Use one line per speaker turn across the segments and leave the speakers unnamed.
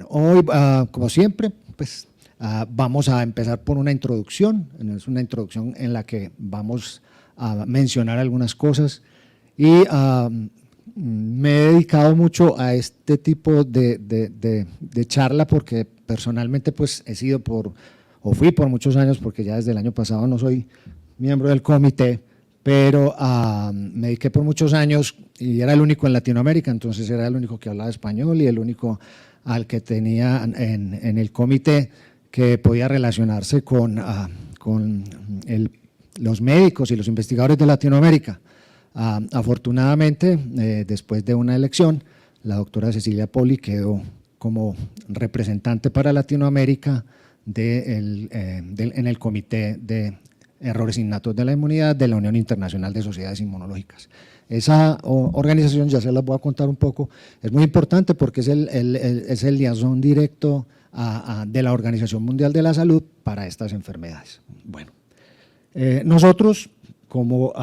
hoy, como siempre, pues vamos a empezar por una introducción. Es una introducción en la que vamos a mencionar algunas cosas y me he dedicado mucho a este tipo de charla porque personalmente pues he sido fui por muchos años, porque ya desde el año pasado no soy miembro del comité, pero me dediqué por muchos años y era el único en Latinoamérica, entonces era el único que hablaba español y el único al que tenía en el comité que podía relacionarse con los médicos y los investigadores de Latinoamérica. Afortunadamente, después de una elección, la doctora Cecilia Poli quedó como representante para Latinoamérica en el Comité de Errores Innatos de la Inmunidad de la Unión Internacional de Sociedades Inmunológicas. Esa organización, ya se las voy a contar un poco, es muy importante porque es el liaison directo de la Organización Mundial de la Salud para estas enfermedades. Bueno, nosotros, como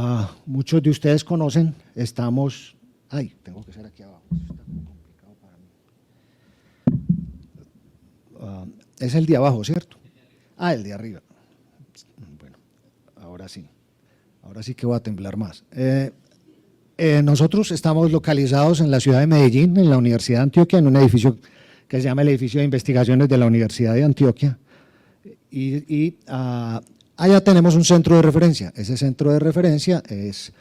muchos de ustedes conocen, estamos… Ay, tengo que ser aquí abajo, eso está complicado para mí. Es el de abajo, ¿cierto? El de arriba. Bueno, ahora sí que voy a temblar más. Nosotros estamos localizados en la ciudad de Medellín, en la Universidad de Antioquia, en un edificio que se llama el Edificio de Investigaciones de la Universidad de Antioquia, y allá tenemos un centro de referencia. Ese centro de referencia es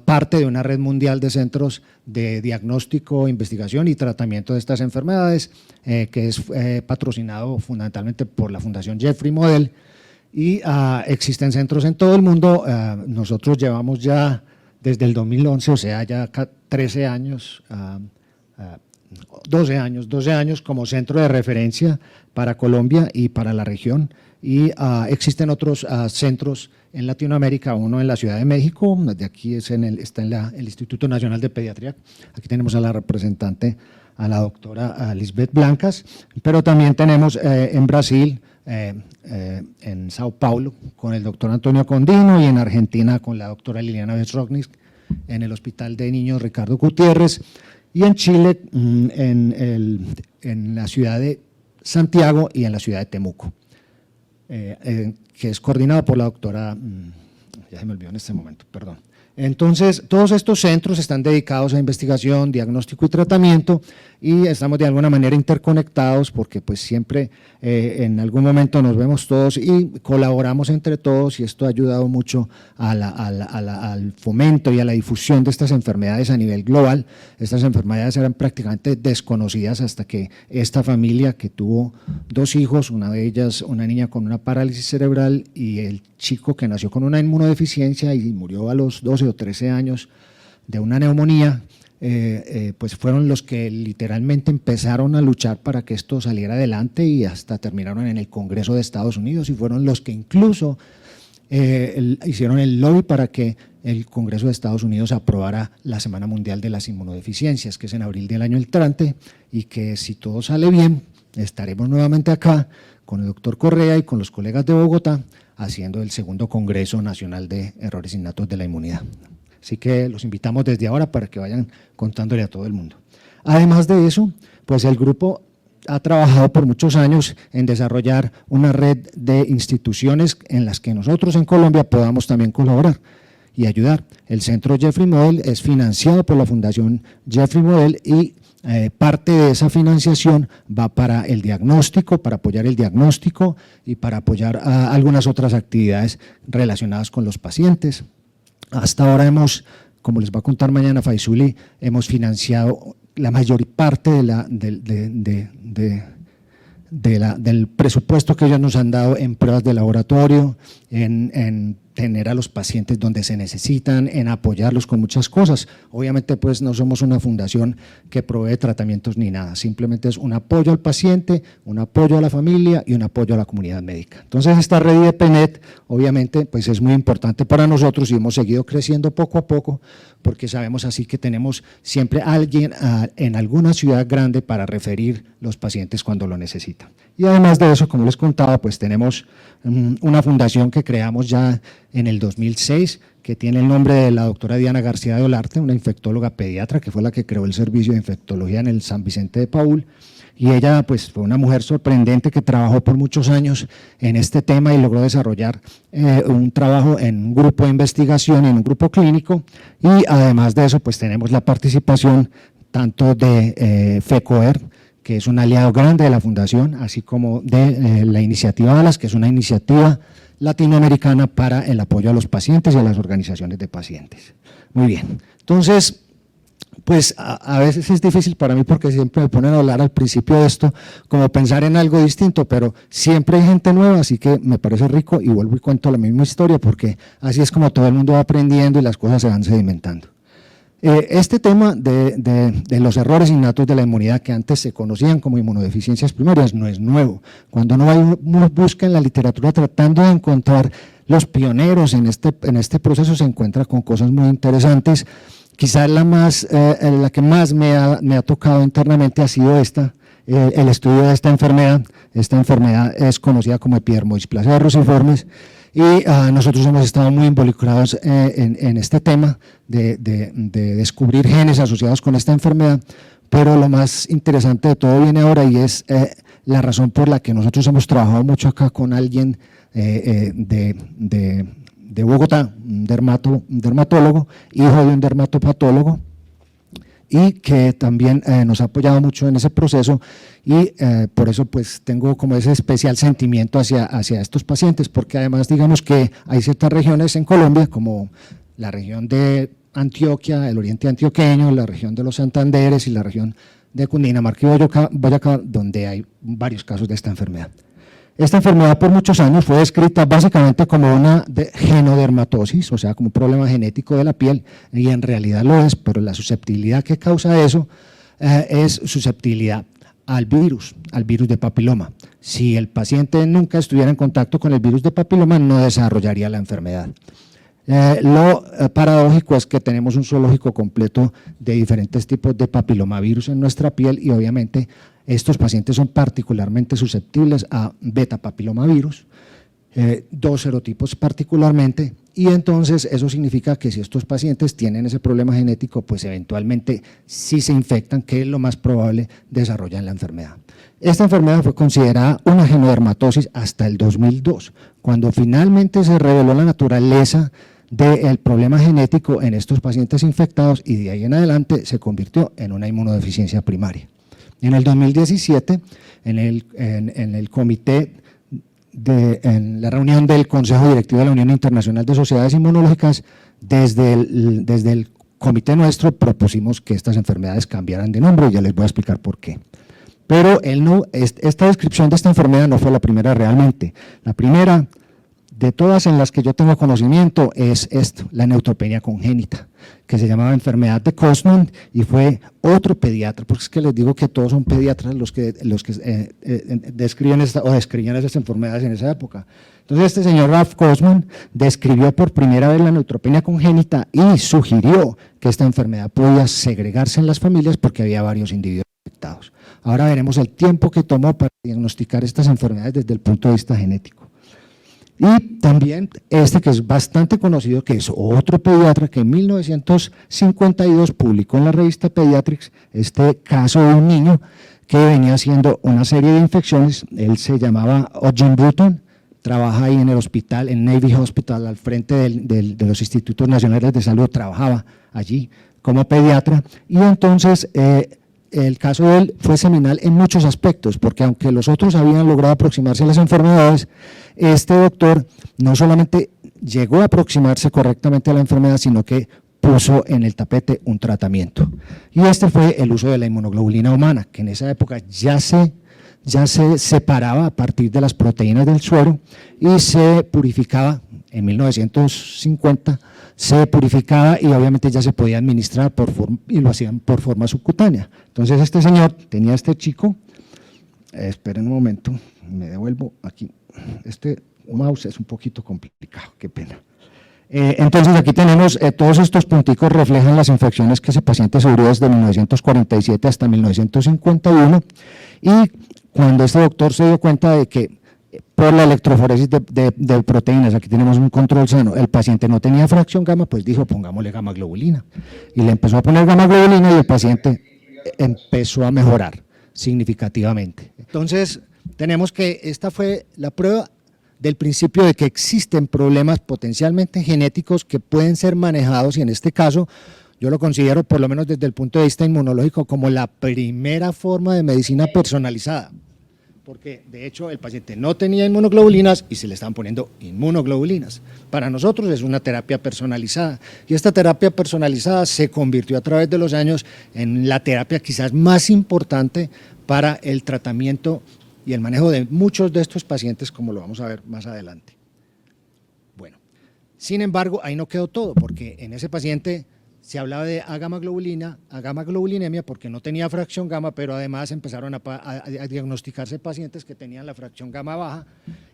parte de una red mundial de centros de diagnóstico, investigación y tratamiento de estas enfermedades, que es patrocinado fundamentalmente por la Fundación Jeffrey Modell, y existen centros en todo el mundo. Nosotros llevamos ya desde el 2011, o sea, ya 13 años, 12 años como centro de referencia para Colombia y para la región, y existen otros centros en Latinoamérica, uno en la Ciudad de México, de aquí está el Instituto Nacional de Pediatría. Aquí tenemos a la representante, a la doctora Lisbeth Blancas, pero también tenemos en Brasil, en Sao Paulo, con el doctor Antonio Condino, y en Argentina con la doctora Liliana Besrognick, en el Hospital de Niños Ricardo Gutiérrez, y en Chile, en la ciudad de Santiago y en la ciudad de Temuco, que es coordinado por la doctora, ya se me olvidó en este momento, perdón. Entonces, todos estos centros están dedicados a investigación, diagnóstico y tratamiento, y estamos de alguna manera interconectados porque pues siempre en algún momento nos vemos todos y colaboramos entre todos, y esto ha ayudado mucho al fomento y a la difusión de estas enfermedades a nivel global. Estas enfermedades eran prácticamente desconocidas hasta que esta familia, que tuvo 2 hijos, una de ellas una niña con una parálisis cerebral y el chico que nació con una inmunodeficiencia y murió a los 12 o 13 años de una neumonía, pues fueron los que literalmente empezaron a luchar para que esto saliera adelante, y hasta terminaron en el Congreso de Estados Unidos, y fueron los que incluso hicieron el lobby para que el Congreso de Estados Unidos aprobara la Semana Mundial de las Inmunodeficiencias, que es en abril del año entrante, y que si todo sale bien estaremos nuevamente acá con el doctor Correa y con los colegas de Bogotá haciendo el segundo Congreso Nacional de Errores Innatos de la Inmunidad. Así que los invitamos desde ahora para que vayan contándole a todo el mundo. Además de eso, pues el grupo ha trabajado por muchos años en desarrollar una red de instituciones en las que nosotros en Colombia podamos también colaborar y ayudar. El Centro Jeffrey Modell es financiado por la Fundación Jeffrey Modell, y parte de esa financiación va para el diagnóstico, para apoyar el diagnóstico y para apoyar algunas otras actividades relacionadas con los pacientes. Hasta ahora hemos, como les va a contar mañana Faisuli, hemos financiado la mayor parte del presupuesto que ellos nos han dado en pruebas de laboratorio, en tener a los pacientes donde se necesitan, en apoyarlos con muchas cosas. Obviamente pues no somos una fundación que provee tratamientos ni nada, simplemente es un apoyo al paciente, un apoyo a la familia y un apoyo a la comunidad médica. Entonces esta red de PNET obviamente pues es muy importante para nosotros, y hemos seguido creciendo poco a poco porque sabemos así que tenemos siempre alguien en alguna ciudad grande para referir los pacientes cuando lo necesitan. Y además de eso, como les contaba, pues tenemos una fundación que creamos ya en el 2006, que tiene el nombre de la doctora Diana García de Olarte, una infectóloga pediatra que fue la que creó el servicio de infectología en el San Vicente de Paúl, y ella pues fue una mujer sorprendente que trabajó por muchos años en este tema y logró desarrollar un trabajo en un grupo de investigación, en un grupo clínico, y además de eso pues tenemos la participación tanto de FECOER, que es un aliado grande de la Fundación, así como de la iniciativa ALAS, que es una iniciativa latinoamericana para el apoyo a los pacientes y a las organizaciones de pacientes. Muy bien, entonces, pues a veces es difícil para mí porque siempre me ponen a hablar al principio de esto, como pensar en algo distinto, pero siempre hay gente nueva, así que me parece rico y vuelvo y cuento la misma historia porque así es como todo el mundo va aprendiendo y las cosas se van sedimentando. Este tema de los errores innatos de la inmunidad que antes se conocían como inmunodeficiencias primarias no es nuevo. Cuando uno busca en la literatura tratando de encontrar los pioneros en este proceso se encuentra con cosas muy interesantes. Quizás la que más me ha tocado internamente ha sido el estudio de esta enfermedad. Esta enfermedad es conocida como epidermodisplasia ruciformes y nosotros hemos estado muy involucrados en este tema de descubrir genes asociados con esta enfermedad, pero lo más interesante de todo viene ahora y es la razón por la que nosotros hemos trabajado mucho acá con alguien de Bogotá, un dermatólogo, hijo de un dermatopatólogo, y que también nos ha apoyado mucho en ese proceso y por eso pues tengo como ese especial sentimiento hacia estos pacientes, porque además digamos que hay ciertas regiones en Colombia como la región de Antioquia, el oriente antioqueño, la región de los Santanderes y la región de Cundinamarca y Boyacá, donde hay varios casos de esta enfermedad. Esta enfermedad por muchos años fue descrita básicamente como una genodermatosis, o sea, como un problema genético de la piel, y en realidad lo es, pero la susceptibilidad que causa eso es susceptibilidad al virus de papiloma. Si el paciente nunca estuviera en contacto con el virus de papiloma, no desarrollaría la enfermedad. Lo paradójico es que tenemos un zoológico completo de diferentes tipos de papilomavirus en nuestra piel y obviamente estos pacientes son particularmente susceptibles a beta papilomavirus, dos serotipos particularmente, y entonces eso significa que si estos pacientes tienen ese problema genético, pues eventualmente si se infectan, que es lo más probable, desarrollan la enfermedad. Esta enfermedad fue considerada una genodermatosis hasta el 2002, cuando finalmente se reveló la naturaleza del problema genético en estos pacientes infectados y de ahí en adelante se convirtió en una inmunodeficiencia primaria. En el 2017, en el comité, en la reunión del Consejo Directivo de la Unión Internacional de Sociedades Inmunológicas, desde el comité nuestro propusimos que estas enfermedades cambiaran de nombre y ya les voy a explicar por qué. Pero esta descripción de esta enfermedad no fue la primera realmente. La primera de todas en las que yo tengo conocimiento es la neutropenia congénita, que se llamaba enfermedad de Kostman y fue otro pediatra, porque es que les digo que todos son pediatras los que describían esas enfermedades en esa época. Entonces este señor Ralph Kostman describió por primera vez la neutropenia congénita y sugirió que esta enfermedad podía segregarse en las familias porque había varios individuos afectados. Ahora veremos el tiempo que tomó para diagnosticar estas enfermedades desde el punto de vista genético. Y también que es bastante conocido, que es otro pediatra que en 1952 publicó en la revista Pediatrics este caso de un niño que venía haciendo una serie de infecciones. Él se llamaba Eugene Button, trabaja ahí en el hospital, en Navy Hospital, al frente de los Institutos Nacionales de Salud, trabajaba allí como pediatra y entonces el caso de él fue seminal en muchos aspectos, porque aunque los otros habían logrado aproximarse a las enfermedades, este doctor no solamente llegó a aproximarse correctamente a la enfermedad, sino que puso en el tapete un tratamiento. Y este fue el uso de la inmunoglobulina humana, que en esa época ya se separaba a partir de las proteínas del suero y se purificaba en 1950, se purificaba y obviamente ya se podía administrar y lo hacían por forma subcutánea. Entonces este señor tenía este chico, esperen un momento, me devuelvo aquí, este mouse es un poquito complicado, qué pena. Entonces aquí tenemos, todos estos punticos reflejan las infecciones que ese paciente sufrió desde 1947 hasta 1951 y cuando este doctor se dio cuenta de que por la electroforesis de proteínas. Aquí tenemos un control sano. El paciente no tenía fracción gamma, pues dijo, pongámosle gamma globulina. Y le empezó a poner gamma globulina y el paciente empezó a mejorar significativamente. Entonces, tenemos que esta fue la prueba del principio de que existen problemas potencialmente genéticos que pueden ser manejados, y en este caso yo lo considero, por lo menos desde el punto de vista inmunológico, como la primera forma de medicina personalizada, porque de hecho el paciente no tenía inmunoglobulinas y se le estaban poniendo inmunoglobulinas. Para nosotros es una terapia personalizada, y esta terapia personalizada se convirtió a través de los años en la terapia quizás más importante para el tratamiento y el manejo de muchos de estos pacientes, como lo vamos a ver más adelante. Bueno, sin embargo, ahí no quedó todo, porque en ese paciente se hablaba de agamaglobulinemia porque no tenía fracción gamma, pero además empezaron a diagnosticarse pacientes que tenían la fracción gamma baja.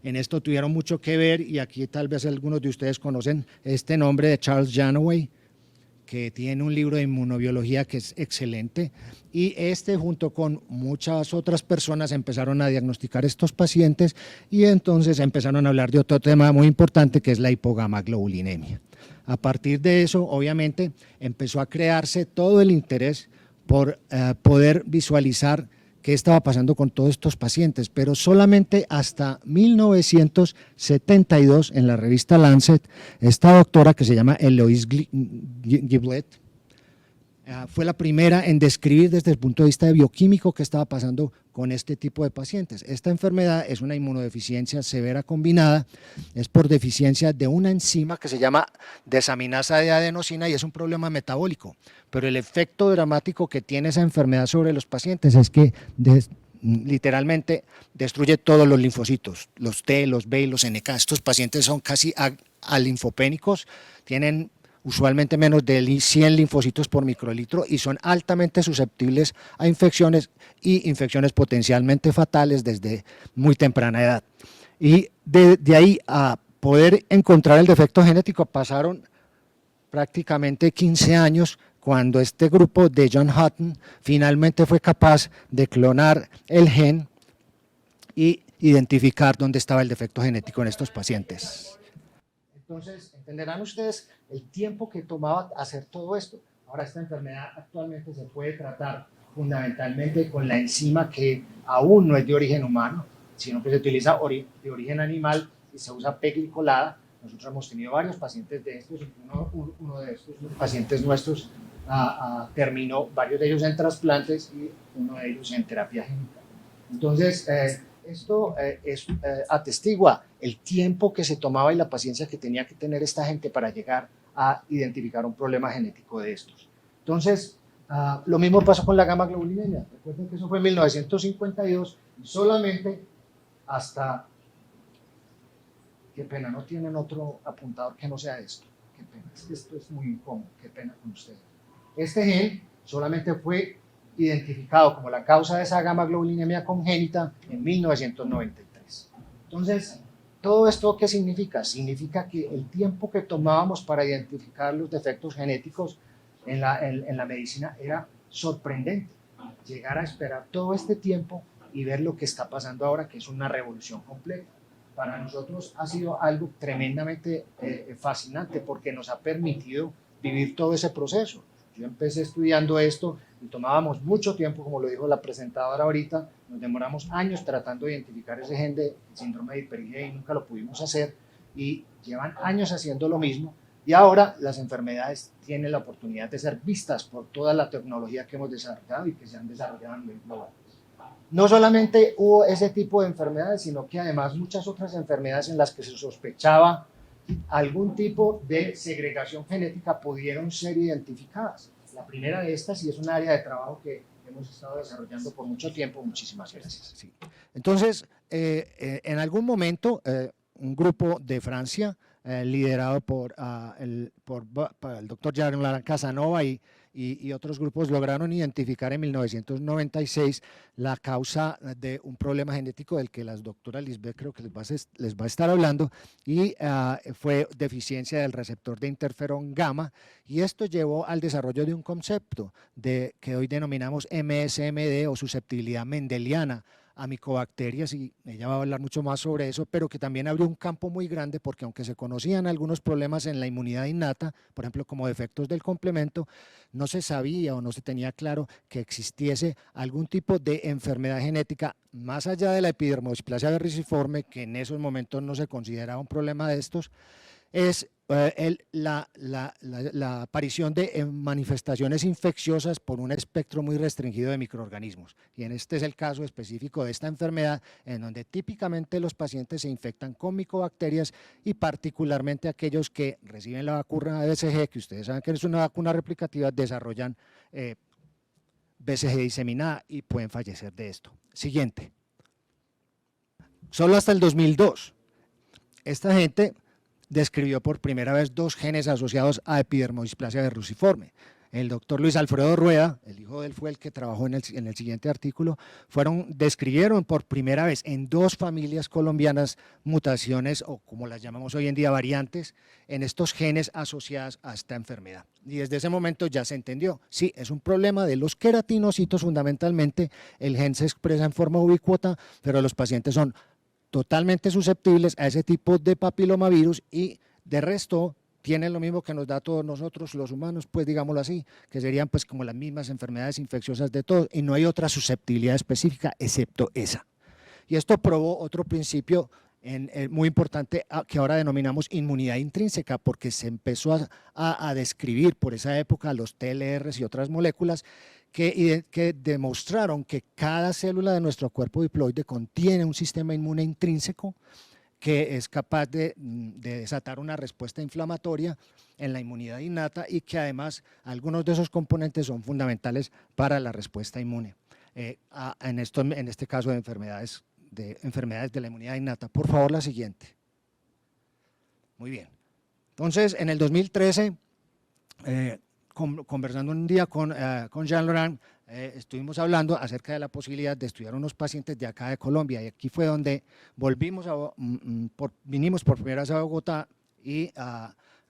En esto tuvieron mucho que ver, y aquí tal vez algunos de ustedes conocen este nombre de Charles Janaway, que tiene un libro de inmunobiología que es excelente, y junto con muchas otras personas empezaron a diagnosticar estos pacientes, y entonces empezaron a hablar de otro tema muy importante, que es la hipogamaglobulinemia. A partir de eso, obviamente, empezó a crearse todo el interés por poder visualizar qué estaba pasando con todos estos pacientes, pero solamente hasta 1972 en la revista Lancet, esta doctora que se llama Eloise Giblet, fue la primera en describir desde el punto de vista de bioquímico qué estaba pasando con este tipo de pacientes. Esta enfermedad es una inmunodeficiencia severa combinada, es por deficiencia de una enzima que se llama desaminasa de adenosina, y es un problema metabólico, pero el efecto dramático que tiene esa enfermedad sobre los pacientes es que literalmente destruye todos los linfocitos, los T, los B y los NK. Estos pacientes son casi alinfopénicos, tienen usualmente menos de 100 linfocitos por microlitro, y son altamente susceptibles a infecciones, y infecciones potencialmente fatales desde muy temprana edad. Y de ahí a poder encontrar el defecto genético pasaron prácticamente 15 años, cuando este grupo de John Hutton finalmente fue capaz de clonar el gen y identificar dónde estaba el defecto genético en estos pacientes. Entonces, entenderán ustedes el tiempo que tomaba hacer todo esto. Ahora, esta enfermedad actualmente se puede tratar fundamentalmente con la enzima, que aún no es de origen humano, sino que se utiliza de origen animal y se usa peglicolada. Nosotros hemos tenido varios pacientes de estos, uno de estos pacientes nuestros terminó, varios de ellos en trasplantes y uno de ellos en terapia génica. Entonces, esto atestigua el tiempo que se tomaba y la paciencia que tenía que tener esta gente para llegar a identificar un problema genético de estos. Entonces, lo mismo pasó con la gamma globulinemia. Recuerden que eso fue en 1952, y solamente hasta... Qué pena, no tienen otro apuntador que no sea esto. Qué pena, es que esto es muy incómodo, qué pena con ustedes. Este gen solamente fue identificado como la causa de esa gamma globulinemia congénita en 1993. Entonces, ¿todo esto qué significa? Significa que el tiempo que tomábamos para identificar los defectos genéticos en la medicina era sorprendente. Llegar a esperar todo este tiempo y ver lo que está pasando ahora, que es una revolución completa. Para nosotros ha sido algo tremendamente fascinante, porque nos ha permitido vivir todo ese proceso. Yo empecé estudiando esto y tomábamos mucho tiempo, como lo dijo la presentadora ahorita, nos demoramos años tratando de identificar ese gen de síndrome de hiperigea y nunca lo pudimos hacer, y llevan años haciendo lo mismo, y ahora las enfermedades tienen la oportunidad de ser vistas por toda la tecnología que hemos desarrollado y que se han desarrollado a nivel global. No solamente hubo ese tipo de enfermedades, sino que además muchas otras enfermedades en las que se sospechaba algún tipo de segregación genética pudieron ser identificadas. La primera de estas, y es un área de trabajo que hemos estado desarrollando por mucho tiempo. Muchísimas gracias. Sí. Entonces, en algún momento, un grupo de Francia, liderado por el doctor Jean Casanova y otros grupos, lograron identificar en 1996 la causa de un problema genético del que la doctora Lisbeth creo que les va a estar hablando, y fue deficiencia del receptor de interferón gamma, y esto llevó al desarrollo de un concepto que hoy denominamos MSMD, o susceptibilidad mendeliana a micobacterias, y ella va a hablar mucho más sobre eso, pero que también abrió un campo muy grande, porque aunque se conocían algunos problemas en la inmunidad innata, por ejemplo como defectos del complemento, no se sabía o no se tenía claro que existiese algún tipo de enfermedad genética más allá de la epidermodisplasia verruciforme, que en esos momentos no se consideraba un problema de estos, es la aparición de manifestaciones infecciosas por un espectro muy restringido de microorganismos. Y en este es el caso específico de esta enfermedad, en donde típicamente los pacientes se infectan con micobacterias, y particularmente aquellos que reciben la vacuna de BCG, que ustedes saben que es una vacuna replicativa, desarrollan BCG diseminada y pueden fallecer de esto. Siguiente. Solo hasta el 2002, esta gente describió por primera vez 2 genes asociados a epidermodisplasia verruciforme. El doctor Luis Alfredo Rueda, el hijo de él fue el que trabajó en el siguiente artículo, describieron por primera vez en 2 familias colombianas mutaciones, o como las llamamos hoy en día, variantes, en estos genes asociadas a esta enfermedad. Y desde ese momento ya se entendió, sí, es un problema de los queratinocitos fundamentalmente, el gen se expresa en forma ubicuota, pero los pacientes son totalmente susceptibles a ese tipo de papilomavirus, y de resto tienen lo mismo que nos da a todos nosotros los humanos, pues digámoslo así, que serían pues como las mismas enfermedades infecciosas de todos, y no hay otra susceptibilidad específica excepto esa. Y esto probó otro principio muy importante que ahora denominamos inmunidad intrínseca, porque se empezó a describir por esa época los TLRs y otras moléculas que demostraron que cada célula de nuestro cuerpo diploide contiene un sistema inmune intrínseco que es capaz de desatar una respuesta inflamatoria en la inmunidad innata, y que además algunos de esos componentes son fundamentales para la respuesta inmune, en este caso de enfermedades de la inmunidad innata. Por favor, la siguiente. Muy bien. Entonces, en el 2013, conversando un día con Jean Laurent, estuvimos hablando acerca de la posibilidad de estudiar unos pacientes de acá de Colombia, y aquí fue donde vinimos por primera vez a Bogotá y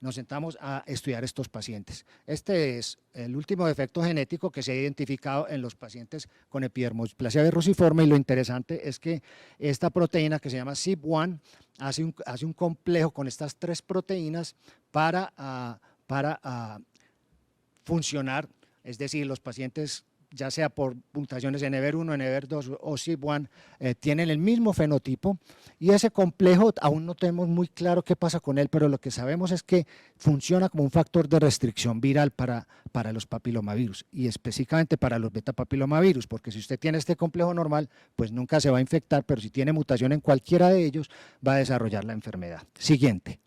nos sentamos a estudiar estos pacientes. Este es el último defecto genético que se ha identificado en los pacientes con epidermodisplasia verruciforme, y lo interesante es que esta proteína, que se llama CYP1, hace un complejo con estas 3 proteínas para funcionar, es decir, los pacientes, ya sea por mutaciones en EVER1, en EVER2 o CYP1, tienen el mismo fenotipo, y ese complejo aún no tenemos muy claro qué pasa con él, pero lo que sabemos es que funciona como un factor de restricción viral para los papilomavirus, y específicamente para los beta-papilomavirus, porque si usted tiene este complejo normal, pues nunca se va a infectar, pero si tiene mutación en cualquiera de ellos, va a desarrollar la enfermedad. Siguiente.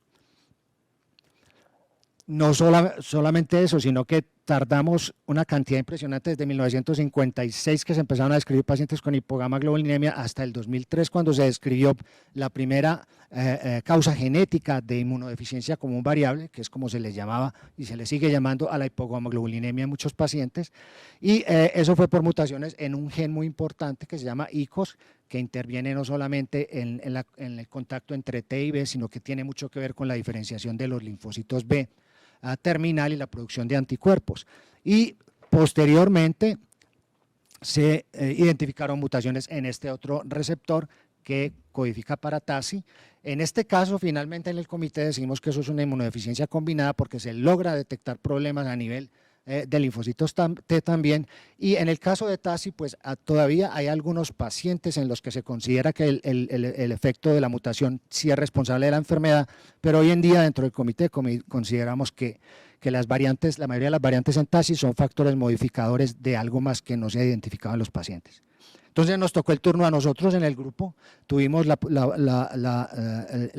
No solamente eso, sino que tardamos una cantidad impresionante desde 1956, que se empezaron a describir pacientes con hipogamaglobulinemia, hasta el 2003, cuando se describió la primera causa genética de inmunodeficiencia común variable, que es como se le llamaba y se le sigue llamando a la hipogamaglobulinemia en muchos pacientes, y eso fue por mutaciones en un gen muy importante que se llama ICOS, que interviene no solamente en el contacto entre T y B, sino que tiene mucho que ver con la diferenciación de los linfocitos B terminal y la producción de anticuerpos. Y posteriormente se identificaron mutaciones en este otro receptor que codifica para TACI. En este caso, finalmente en el comité decimos que eso es una inmunodeficiencia combinada, porque se logra detectar problemas a nivel de linfocitos T también, y en el caso de TACI, pues todavía hay algunos pacientes en los que se considera que el efecto de la mutación sí es responsable de la enfermedad, pero hoy en día dentro del comité consideramos que la mayoría de las variantes en TACI son factores modificadores de algo más que no se ha identificado en los pacientes. Entonces nos tocó el turno a nosotros en el grupo, tuvimos la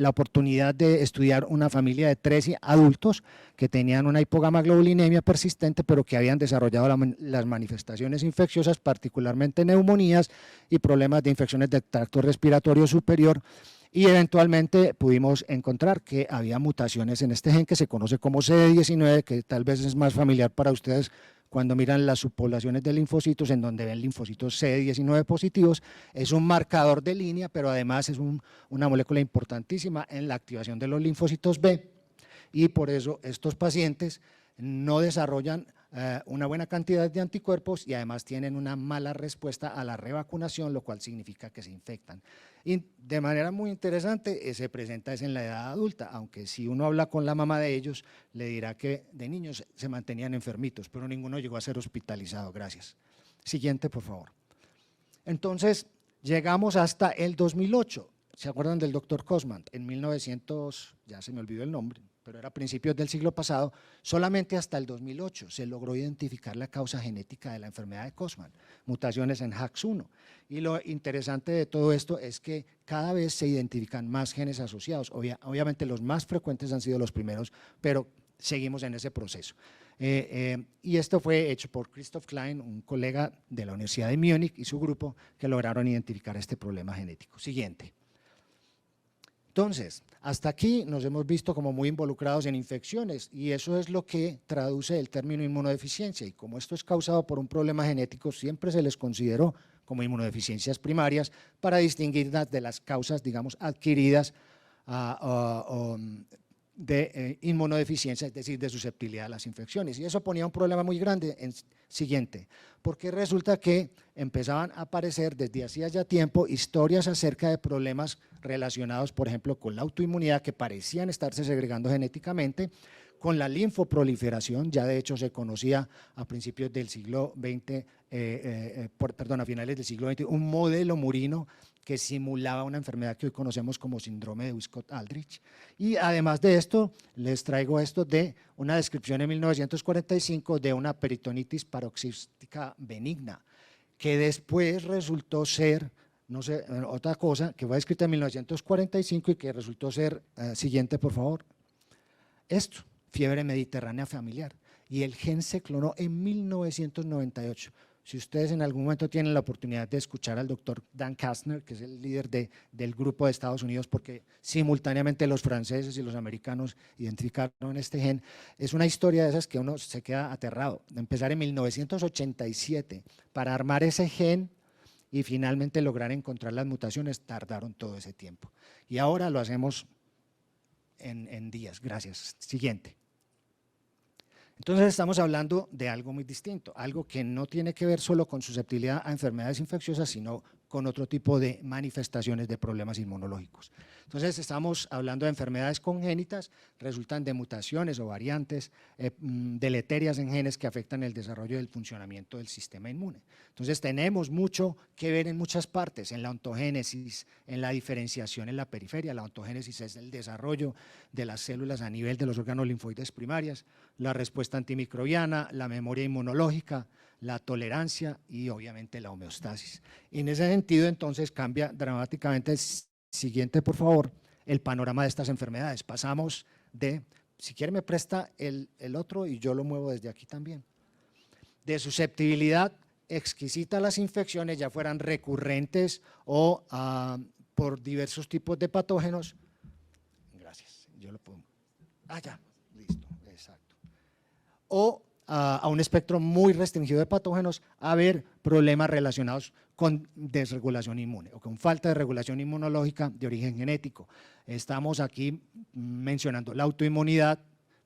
oportunidad de estudiar una familia de 13 adultos que tenían una hipogamaglobulinemia persistente, pero que habían desarrollado las manifestaciones infecciosas, particularmente neumonías y problemas de infecciones del tracto respiratorio superior, y eventualmente pudimos encontrar que había mutaciones en este gen que se conoce como CD19, que tal vez es más familiar para ustedes cuando miran las subpoblaciones de linfocitos, en donde ven linfocitos CD19 positivos. Es un marcador de línea, pero además es una molécula importantísima en la activación de los linfocitos B, y por eso estos pacientes no desarrollan una buena cantidad de anticuerpos y además tienen una mala respuesta a la revacunación, lo cual significa que se infectan. Y de manera muy interesante se presenta es en la edad adulta, aunque si uno habla con la mamá de ellos, le dirá que de niños se mantenían enfermitos, pero ninguno llegó a ser hospitalizado, gracias. Siguiente, por favor. Entonces, llegamos hasta el 2008. ¿Se acuerdan del doctor Cosman? En 1900, ya se me olvidó el nombre, pero era a principios del siglo pasado, solamente hasta el 2008 se logró identificar la causa genética de la enfermedad de Cosman, mutaciones en HAX1. Y lo interesante de todo esto es que cada vez se identifican más genes asociados. Obviamente los más frecuentes han sido los primeros, pero seguimos en ese proceso. Y esto fue hecho por Christoph Klein, un colega de la Universidad de Múnich y su grupo que lograron identificar este problema genético. Siguiente. Entonces, hasta aquí nos hemos visto como muy involucrados en infecciones y eso es lo que traduce el término inmunodeficiencia, y como esto es causado por un problema genético, siempre se les consideró como inmunodeficiencias primarias para distinguirlas de las causas, digamos, adquiridas de inmunodeficiencia, es decir, de susceptibilidad a las infecciones, y eso ponía un problema muy grande. Siguiente, porque resulta que empezaban a aparecer desde hacía ya tiempo historias acerca de problemas relacionados, por ejemplo, con la autoinmunidad que parecían estarse segregando genéticamente, con la linfoproliferación, ya de hecho se conocía a principios del siglo XX, a finales del siglo XX, un modelo murino que simulaba una enfermedad que hoy conocemos como síndrome de Wiskott-Aldrich. Y además de esto, les traigo esto de una descripción en 1945 de una peritonitis paroxística benigna, que después resultó ser, no sé, otra cosa, que fue descrita en 1945 y que resultó ser, siguiente por favor, esto, fiebre mediterránea familiar, y el gen se clonó en 1998. Si ustedes en algún momento tienen la oportunidad de escuchar al doctor Dan Kastner, que es el líder del grupo de Estados Unidos, porque simultáneamente los franceses y los americanos identificaron este gen, es una historia de esas que uno se queda aterrado. De empezar en 1987 para armar ese gen y finalmente lograr encontrar las mutaciones, tardaron todo ese tiempo. Y ahora lo hacemos en días. Gracias. Siguiente. Entonces estamos hablando de algo muy distinto, algo que no tiene que ver solo con susceptibilidad a enfermedades infecciosas, sino con otro tipo de manifestaciones de problemas inmunológicos. Entonces estamos hablando de enfermedades congénitas, resultan de mutaciones o variantes deleterias en genes que afectan el desarrollo del funcionamiento del sistema inmune. Entonces tenemos mucho que ver en muchas partes, en la ontogénesis, en la diferenciación en la periferia. La ontogénesis es el desarrollo de las células a nivel de los órganos linfoides primarias, la respuesta antimicrobiana, la memoria inmunológica, la tolerancia y obviamente la homeostasis. En ese sentido, entonces, cambia dramáticamente, siguiente por favor, el panorama de estas enfermedades. Pasamos de, si quiere me presta el otro y yo lo muevo desde aquí también, de susceptibilidad exquisita a las infecciones, ya fueran recurrentes o por diversos tipos de patógenos. Gracias, yo lo pongo. Ya, listo, exacto. O a un espectro muy restringido de patógenos, a haber problemas relacionados con desregulación inmune o con falta de regulación inmunológica de origen genético. Estamos aquí mencionando la autoinmunidad,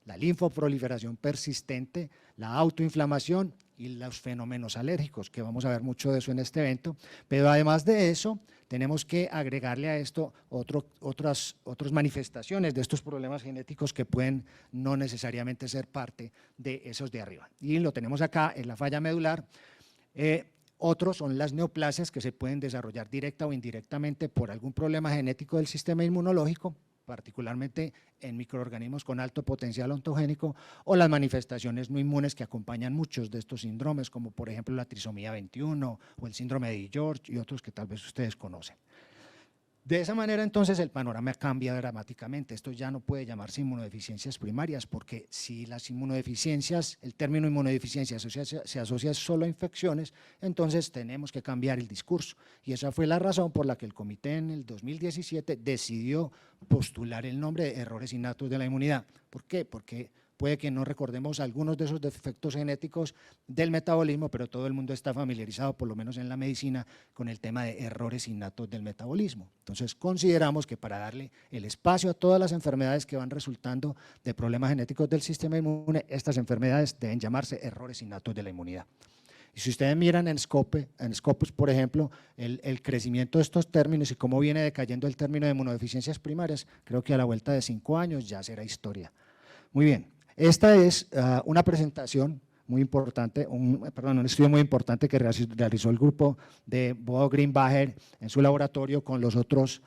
la linfoproliferación persistente, la autoinflamación y los fenómenos alérgicos, que vamos a ver mucho de eso en este evento, pero además de eso tenemos que agregarle a esto otras manifestaciones de estos problemas genéticos que pueden no necesariamente ser parte de esos de arriba. Y lo tenemos acá en la falla medular. Otros son las neoplasias que se pueden desarrollar directa o indirectamente por algún problema genético del sistema inmunológico, particularmente en microorganismos con alto potencial ontogénico, o las manifestaciones no inmunes que acompañan muchos de estos síndromes, como por ejemplo la trisomía 21 o el síndrome de George y otros que tal vez ustedes conocen. De esa manera, entonces, el panorama cambia dramáticamente. Esto ya no puede llamarse inmunodeficiencias primarias, porque si las inmunodeficiencias, el término inmunodeficiencia se asocia solo a infecciones, entonces tenemos que cambiar el discurso. Y esa fue la razón por la que el comité en el 2017 decidió postular el nombre de errores innatos de la inmunidad. ¿Por qué? Porque puede que no recordemos algunos de esos defectos genéticos del metabolismo, pero todo el mundo está familiarizado, por lo menos en la medicina, con el tema de errores innatos del metabolismo. Entonces consideramos que para darle el espacio a todas las enfermedades que van resultando de problemas genéticos del sistema inmune, estas enfermedades deben llamarse errores innatos de la inmunidad. Y si ustedes miran en Scopus, por ejemplo, el crecimiento de estos términos y cómo viene decayendo el término de inmunodeficiencias primarias, creo que a la vuelta de 5 años ya será historia. Muy bien, esta es una presentación muy importante, un estudio muy importante que realizó el grupo de Bodo Greenbacher en su laboratorio con otros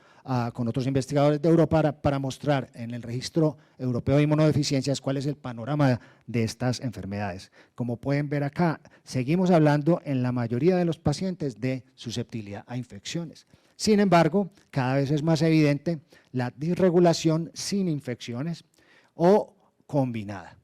investigadores de Europa para mostrar en el registro europeo de inmunodeficiencias cuál es el panorama de estas enfermedades. Como pueden ver acá, seguimos hablando en la mayoría de los pacientes de susceptibilidad a infecciones. Sin embargo, cada vez es más evidente la disregulación sin infecciones o combinada.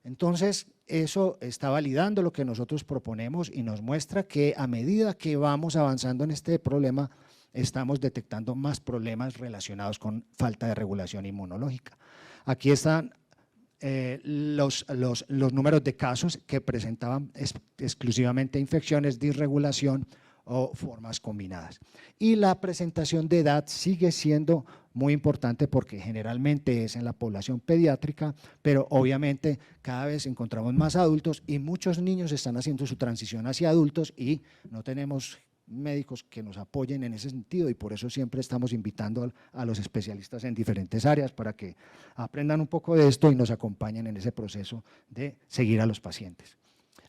Entonces, eso está validando lo que nosotros proponemos y nos muestra que a medida que vamos avanzando en este problema, estamos detectando más problemas relacionados con falta de regulación inmunológica. Aquí están los números de casos que presentaban exclusivamente infecciones, disregulación o formas combinadas. Y la presentación de edad sigue siendo muy importante porque generalmente es en la población pediátrica, pero obviamente cada vez encontramos más adultos y muchos niños están haciendo su transición hacia adultos y no tenemos médicos que nos apoyen en ese sentido y por eso siempre estamos invitando a los especialistas en diferentes áreas para que aprendan un poco de esto y nos acompañen en ese proceso de seguir a los pacientes.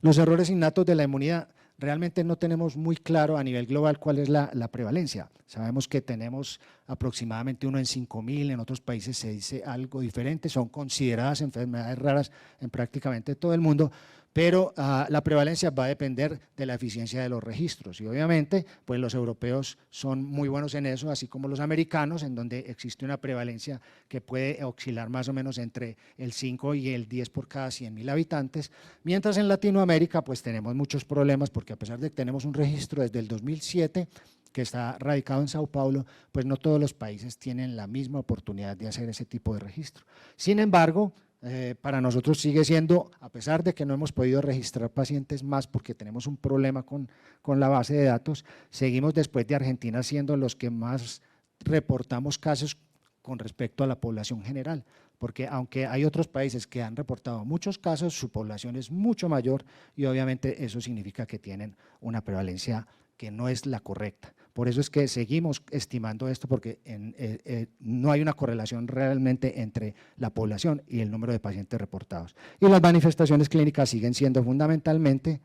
Los errores innatos de la inmunidad, realmente no tenemos muy claro a nivel global cuál es la prevalencia. Sabemos que tenemos aproximadamente 1 en 5.000, en otros países se dice algo diferente, son consideradas enfermedades raras en prácticamente todo el mundo, pero la prevalencia va a depender de la eficiencia de los registros y obviamente pues los europeos son muy buenos en eso, así como los americanos, en donde existe una prevalencia que puede oscilar más o menos entre el 5 y el 10 por cada 100.000 habitantes, mientras en Latinoamérica pues tenemos muchos problemas porque a pesar de que tenemos un registro desde el 2007 que está radicado en Sao Paulo, pues no todos los países tienen la misma oportunidad de hacer ese tipo de registro. Sin embargo, para nosotros sigue siendo, a pesar de que no hemos podido registrar pacientes más porque tenemos un problema con la base de datos, seguimos después de Argentina siendo los que más reportamos casos con respecto a la población general, porque aunque hay otros países que han reportado muchos casos, su población es mucho mayor y obviamente eso significa que tienen una prevalencia que no es la correcta. Por eso es que seguimos estimando esto porque no hay una correlación realmente entre la población y el número de pacientes reportados. Y las manifestaciones clínicas siguen siendo fundamentalmente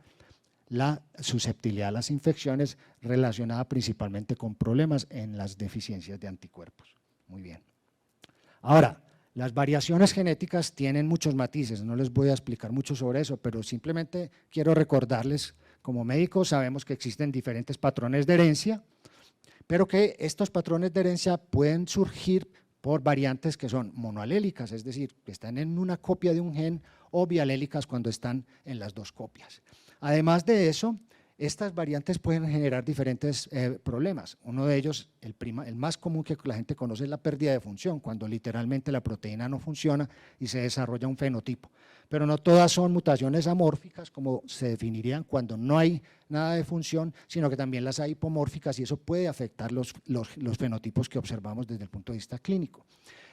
la susceptibilidad a las infecciones relacionada principalmente con problemas en las deficiencias de anticuerpos. Muy bien. Ahora, las variaciones genéticas tienen muchos matices, no les voy a explicar mucho sobre eso, pero simplemente quiero recordarles, como médicos sabemos que existen diferentes patrones de herencia, pero que estos patrones de herencia pueden surgir por variantes que son monoalélicas, es decir, que están en una copia de un gen, o bialélicas cuando están en las dos copias. Además de eso, estas variantes pueden generar diferentes problemas. Uno de ellos, el más común que la gente conoce, es la pérdida de función, cuando literalmente la proteína no funciona y se desarrolla un fenotipo. Pero no todas son mutaciones amórficas, como se definirían cuando no hay nada de función, sino que también las hay hipomórficas y eso puede afectar los fenotipos que observamos desde el punto de vista clínico.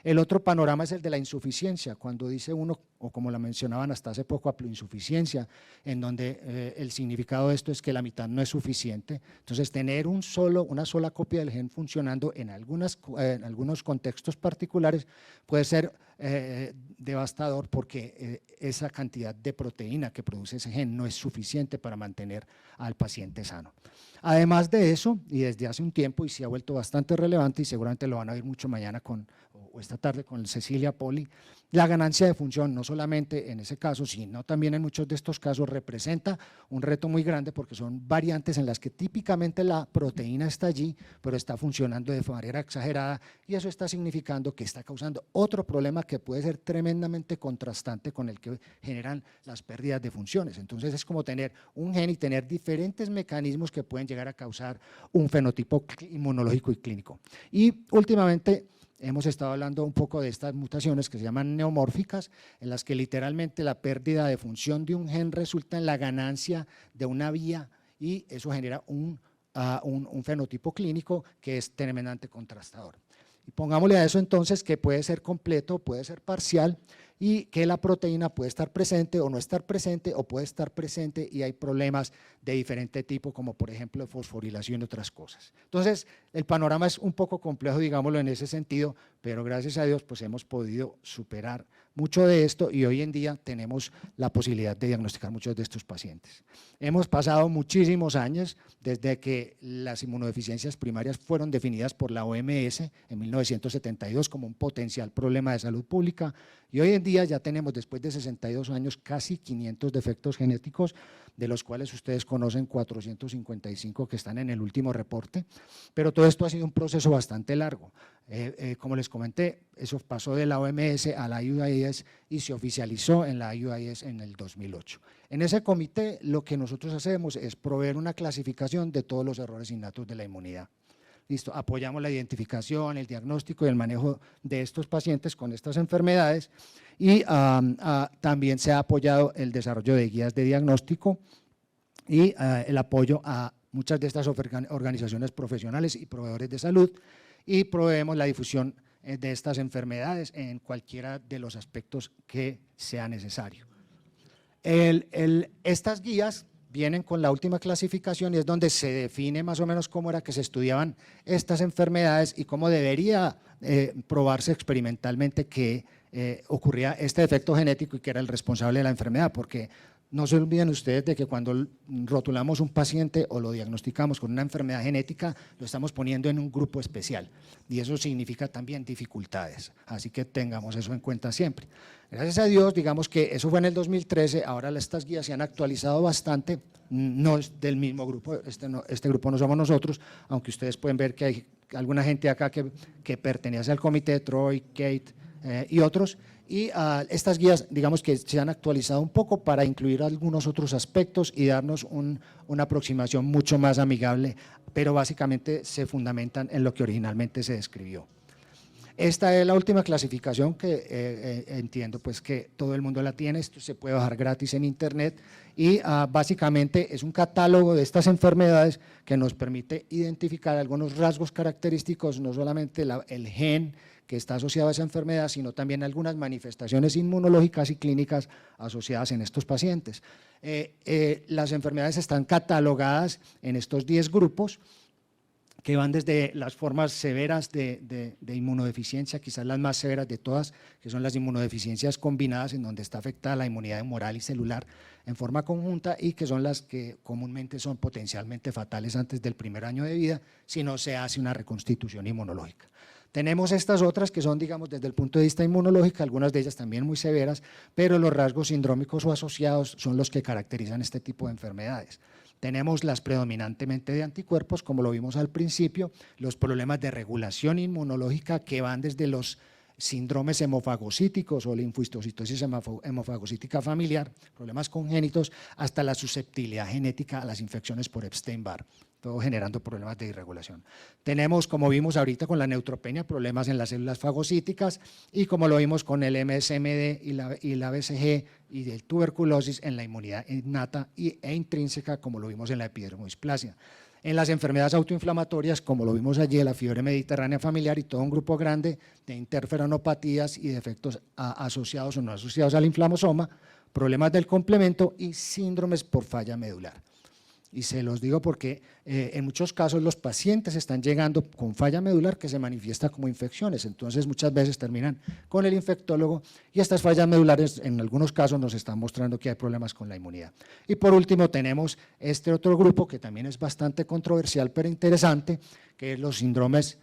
El otro panorama es el de la insuficiencia, cuando dice uno, o como la mencionaban hasta hace poco, haploinsuficiencia, en donde el significado de esto es que la mitad no es suficiente. Entonces, tener una sola copia del gen funcionando en algunos contextos particulares puede ser devastador porque esa cantidad de proteína que produce ese gen no es suficiente para mantener al paciente sano. Además de eso, y desde hace un tiempo, y se ha vuelto bastante relevante y seguramente lo van a oír mucho mañana o esta tarde con Cecilia Poli, la ganancia de función, no solamente en ese caso, sino también en muchos de estos casos, representa un reto muy grande porque son variantes en las que típicamente la proteína está allí, pero está funcionando de manera exagerada y eso está significando que está causando otro problema que puede ser tremendamente contrastante con el que generan las pérdidas de funciones. Entonces es como tener un gen y tener diferentes mecanismos que pueden llegar a causar un fenotipo inmunológico y clínico. Y últimamente, hemos estado hablando un poco de estas mutaciones que se llaman neomórficas, en las que literalmente la pérdida de función de un gen resulta en la ganancia de una vía y eso genera un fenotipo clínico que es tremendamente contrastador. Y pongámosle a eso entonces que puede ser completo, puede ser parcial y que la proteína puede estar presente o no estar presente o puede estar presente y hay problemas de diferente tipo como por ejemplo fosforilación y otras cosas. Entonces el panorama es un poco complejo, digámoslo en ese sentido, pero gracias a Dios pues hemos podido superar mucho de esto y hoy en día tenemos la posibilidad de diagnosticar muchos de estos pacientes. Hemos pasado muchísimos años desde que las inmunodeficiencias primarias fueron definidas por la OMS en 1972 como un potencial problema de salud pública y hoy en día ya tenemos después de 62 años casi 500 defectos genéticos, de los cuales ustedes conocen 455 que están en el último reporte, pero todo esto ha sido un proceso bastante largo. Como les comenté, eso pasó de la OMS a la UIS y se oficializó en la UIS en el 2008. En ese comité lo que nosotros hacemos es proveer una clasificación de todos los errores innatos de la inmunidad. Listo, apoyamos la identificación, el diagnóstico y el manejo de estos pacientes con estas enfermedades y también se ha apoyado el desarrollo de guías de diagnóstico y el apoyo a muchas de estas organizaciones profesionales y proveedores de salud y proveemos la difusión de estas enfermedades en cualquiera de los aspectos que sea necesario. Estas guías vienen con la última clasificación y es donde se define más o menos cómo era que se estudiaban estas enfermedades y cómo debería probarse experimentalmente que ocurría este defecto genético y que era el responsable de la enfermedad, porque no se olviden ustedes de que cuando rotulamos un paciente o lo diagnosticamos con una enfermedad genética, lo estamos poniendo en un grupo especial y eso significa también dificultades, así que tengamos eso en cuenta siempre. Gracias a Dios, digamos que eso fue en el 2013, ahora estas guías se han actualizado bastante, no es del mismo grupo, este grupo no somos nosotros, aunque ustedes pueden ver que hay alguna gente acá que pertenece al comité, Troy, Kate y otros, y estas guías digamos que se han actualizado un poco para incluir algunos otros aspectos y darnos una aproximación mucho más amigable, pero básicamente se fundamentan en lo que originalmente se describió. Esta es la última clasificación que entiendo pues que todo el mundo la tiene, esto se puede bajar gratis en internet y básicamente es un catálogo de estas enfermedades que nos permite identificar algunos rasgos característicos, no solamente el gen que está asociado a esa enfermedad, sino también algunas manifestaciones inmunológicas y clínicas asociadas en estos pacientes. Las enfermedades están catalogadas en estos 10 grupos, que van desde las formas severas de inmunodeficiencia, quizás las más severas de todas, que son las inmunodeficiencias combinadas, en donde está afectada la inmunidad humoral y celular en forma conjunta y que son las que comúnmente son potencialmente fatales antes del primer año de vida si no se hace una reconstitución inmunológica. Tenemos estas otras que son, digamos, desde el punto de vista inmunológico, algunas de ellas también muy severas, pero los rasgos sindrómicos o asociados son los que caracterizan este tipo de enfermedades. Tenemos las predominantemente de anticuerpos, como lo vimos al principio, los problemas de regulación inmunológica que van desde los síndromes hemofagocíticos o linfohistocitosis hemofagocítica familiar, problemas congénitos, hasta la susceptibilidad genética a las infecciones por Epstein-Barr, todo generando problemas de irregulación. Tenemos, como vimos ahorita con la neutropenia, problemas en las células fagocíticas y como lo vimos con el MSMD y la BCG y el tuberculosis en la inmunidad innata e intrínseca, como lo vimos en la epidermodisplasia. En las enfermedades autoinflamatorias, como lo vimos allí, la fiebre mediterránea familiar y todo un grupo grande de interferonopatías y defectos asociados o no asociados al inflamosoma, problemas del complemento y síndromes por falla medular. Y se los digo porque en muchos casos los pacientes están llegando con falla medular que se manifiesta como infecciones, entonces muchas veces terminan con el infectólogo y estas fallas medulares en algunos casos nos están mostrando que hay problemas con la inmunidad. Y por último tenemos este otro grupo que también es bastante controversial pero interesante, que es los síndromes,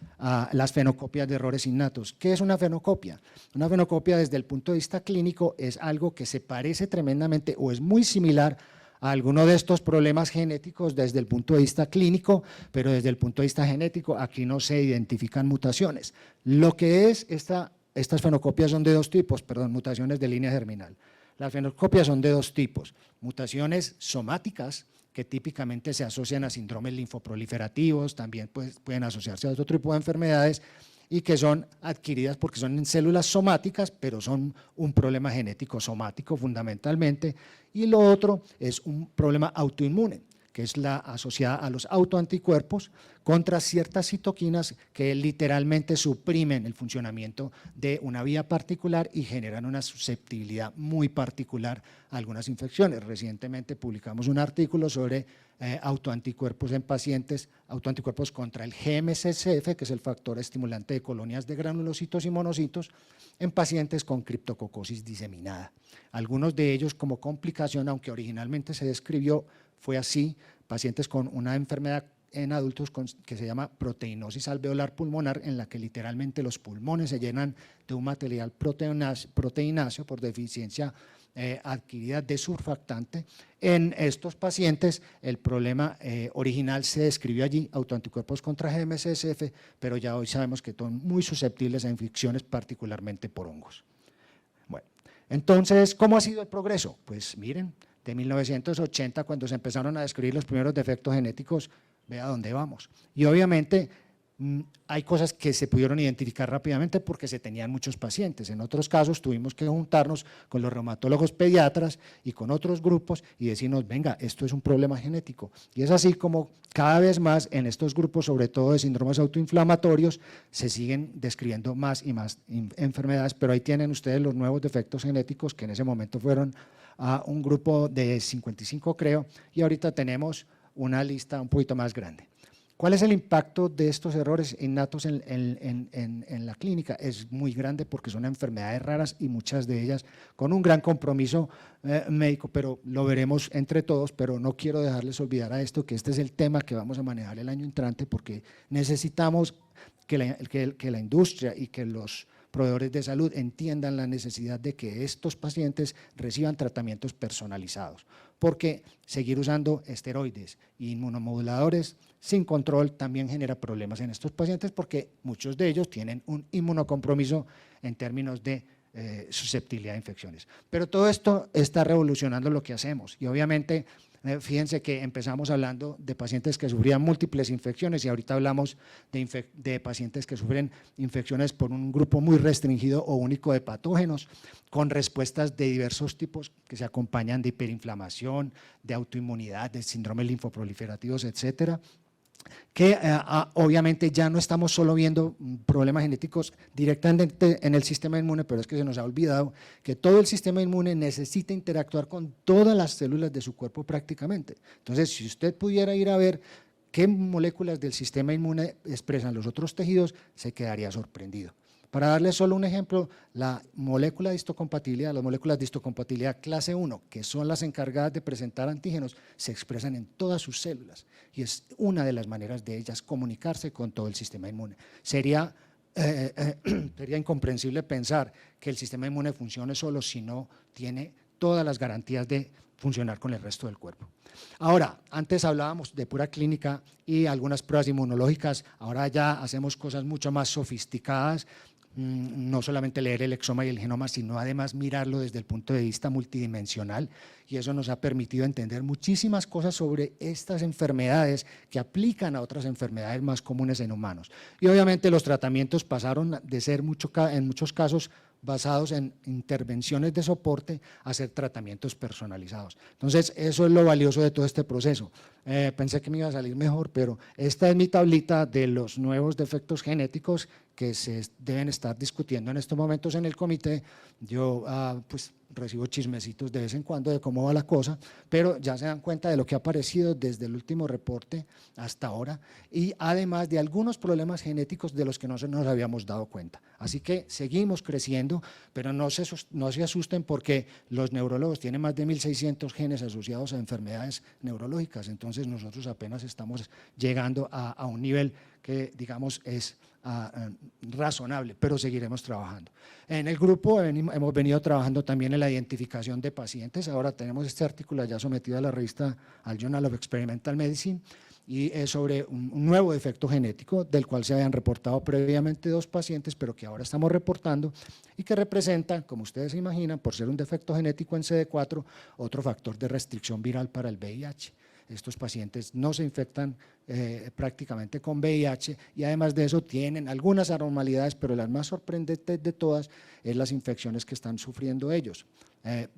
las fenocopias de errores innatos. ¿Qué es una fenocopia? Una fenocopia desde el punto de vista clínico es algo que se parece tremendamente o es muy similar a alguno de estos problemas genéticos desde el punto de vista clínico, pero desde el punto de vista genético aquí no se identifican mutaciones. Lo que es estas fenocopias son de dos tipos, mutaciones de línea germinal. Las fenocopias son de dos tipos, mutaciones somáticas, que típicamente se asocian a síndromes linfoproliferativos, también pueden asociarse a otro tipo de enfermedades, y que son adquiridas porque son en células somáticas, pero son un problema genético somático fundamentalmente, y lo otro es un problema autoinmune, que es la asociada a los autoanticuerpos contra ciertas citoquinas que literalmente suprimen el funcionamiento de una vía particular y generan una susceptibilidad muy particular a algunas infecciones. Recientemente publicamos un artículo sobre autoanticuerpos en pacientes, autoanticuerpos contra el GM-CSF, que es el factor estimulante de colonias de granulocitos y monocitos, en pacientes con criptococosis diseminada. Algunos de ellos como complicación, aunque originalmente se describió, fue así, pacientes con una enfermedad en adultos que se llama proteinosis alveolar pulmonar, en la que literalmente los pulmones se llenan de un material proteináceo por deficiencia adquirida de surfactante. En estos pacientes el problema original se describió allí, autoanticuerpos contra GM-CSF, pero ya hoy sabemos que son muy susceptibles a infecciones, particularmente por hongos. Bueno, entonces, ¿cómo ha sido el progreso? Pues miren, de 1980, cuando se empezaron a descubrir los primeros defectos genéticos, vea dónde vamos. Y obviamente hay cosas que se pudieron identificar rápidamente porque se tenían muchos pacientes. En otros casos tuvimos que juntarnos con los reumatólogos pediatras y con otros grupos y decirnos, venga, esto es un problema genético. Y es así como cada vez más en estos grupos, sobre todo de síndromes autoinflamatorios, se siguen describiendo más y más enfermedades, pero ahí tienen ustedes los nuevos defectos genéticos que en ese momento fueron a un grupo de 55 creo, y ahorita tenemos una lista un poquito más grande. ¿Cuál es el impacto de estos errores innatos en la clínica? Es muy grande porque son enfermedades raras y muchas de ellas con un gran compromiso médico, pero lo veremos entre todos, pero no quiero dejarles olvidar a esto que este es el tema que vamos a manejar el año entrante porque necesitamos que la industria y que los proveedores de salud entiendan la necesidad de que estos pacientes reciban tratamientos personalizados, porque seguir usando esteroides e inmunomoduladores sin control también genera problemas en estos pacientes porque muchos de ellos tienen un inmunocompromiso en términos de susceptibilidad a infecciones. Pero todo esto está revolucionando lo que hacemos y obviamente fíjense que empezamos hablando de pacientes que sufrían múltiples infecciones y ahorita hablamos de pacientes que sufren infecciones por un grupo muy restringido o único de patógenos con respuestas de diversos tipos que se acompañan de hiperinflamación, de autoinmunidad, de síndromes linfoproliferativos, etcétera, que obviamente ya no estamos solo viendo problemas genéticos directamente en el sistema inmune, pero es que se nos ha olvidado que todo el sistema inmune necesita interactuar con todas las células de su cuerpo prácticamente. Entonces, si usted pudiera ir a ver qué moléculas del sistema inmune expresan los otros tejidos, se quedaría sorprendido. Para darles solo un ejemplo, la molécula de histocompatibilidad, las moléculas de histocompatibilidad clase 1, que son las encargadas de presentar antígenos, se expresan en todas sus células y es una de las maneras de ellas comunicarse con todo el sistema inmune. Sería incomprensible pensar que el sistema inmune funcione solo si no tiene todas las garantías de funcionar con el resto del cuerpo. Ahora, antes hablábamos de pura clínica y algunas pruebas inmunológicas, ahora ya hacemos cosas mucho más sofisticadas, no solamente leer el exoma y el genoma, sino además mirarlo desde el punto de vista multidimensional y eso nos ha permitido entender muchísimas cosas sobre estas enfermedades que aplican a otras enfermedades más comunes en humanos. Y obviamente los tratamientos pasaron de ser en muchos casos basados en intervenciones de soporte a hacer tratamientos personalizados. Entonces, eso es lo valioso de todo este proceso. Pensé que me iba a salir mejor, pero esta es mi tablita de los nuevos defectos genéticos que se deben estar discutiendo en estos momentos en el comité. Yo pues recibo chismecitos de vez en cuando de cómo va la cosa, pero ya se dan cuenta de lo que ha aparecido desde el último reporte hasta ahora y además de algunos problemas genéticos de los que no nos habíamos dado cuenta. Así que seguimos creciendo, pero no se asusten porque los neurólogos tienen más de 1.600 genes asociados a enfermedades neurológicas, entonces nosotros apenas estamos llegando a un nivel que digamos es razonable, pero seguiremos trabajando. En el grupo hemos venido trabajando también en la identificación de pacientes, ahora tenemos este artículo ya sometido a la revista, al Journal of Experimental Medicine, y es sobre un nuevo defecto genético del cual se habían reportado previamente 2 pacientes, pero que ahora estamos reportando y que representa, como ustedes se imaginan, por ser un defecto genético en CD4, otro factor de restricción viral para el VIH. estos pacientes no se infectan prácticamente con VIH y además de eso tienen algunas anormalidades, pero las más sorprendentes de todas es las infecciones que están sufriendo ellos.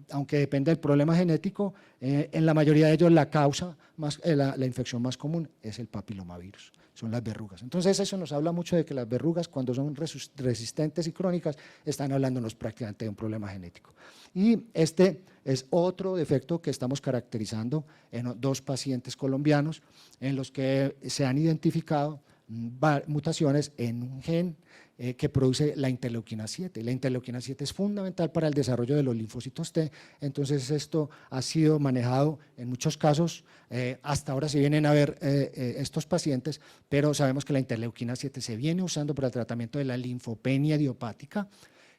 Aunque depende del problema genético, en la mayoría de ellos la causa, la infección más común es el papilomavirus, son las verrugas. Entonces eso nos habla mucho de que las verrugas, cuando son resistentes y crónicas, están hablándonos prácticamente de un problema genético. Y este es otro defecto que estamos caracterizando en 2 pacientes colombianos en los que se han identificado mutaciones en un gen que produce la interleuquina 7. La interleuquina 7 es fundamental para el desarrollo de los linfocitos T, entonces esto ha sido manejado en muchos casos, hasta ahora se vienen a ver estos pacientes, pero sabemos que la interleuquina 7 se viene usando para el tratamiento de la linfopenia idiopática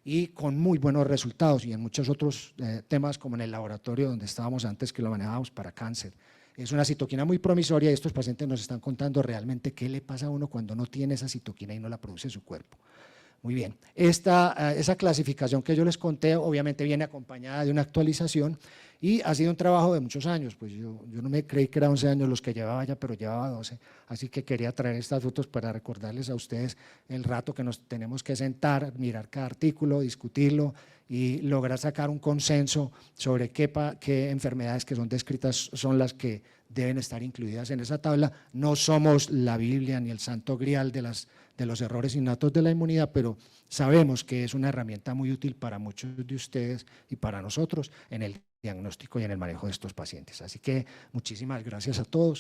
y con muy buenos resultados, y en muchos otros temas como en el laboratorio donde estábamos antes que lo manejábamos para cáncer. Es una citoquina muy promisoria y estos pacientes nos están contando realmente qué le pasa a uno cuando no tiene esa citoquina y no la produce su cuerpo. Muy bien, esa clasificación que yo les conté obviamente viene acompañada de una actualización y ha sido un trabajo de muchos años, pues yo no me creí que eran 11 años los que llevaba ya, pero llevaba 12, así que quería traer estas fotos para recordarles a ustedes el rato que nos tenemos que sentar, mirar cada artículo, discutirlo y lograr sacar un consenso sobre qué enfermedades que son descritas son las que deben estar incluidas en esa tabla. No somos la Biblia ni el santo grial de los errores innatos de la inmunidad, pero sabemos que es una herramienta muy útil para muchos de ustedes y para nosotros en el diagnóstico y en el manejo de estos pacientes. Así que muchísimas gracias a todos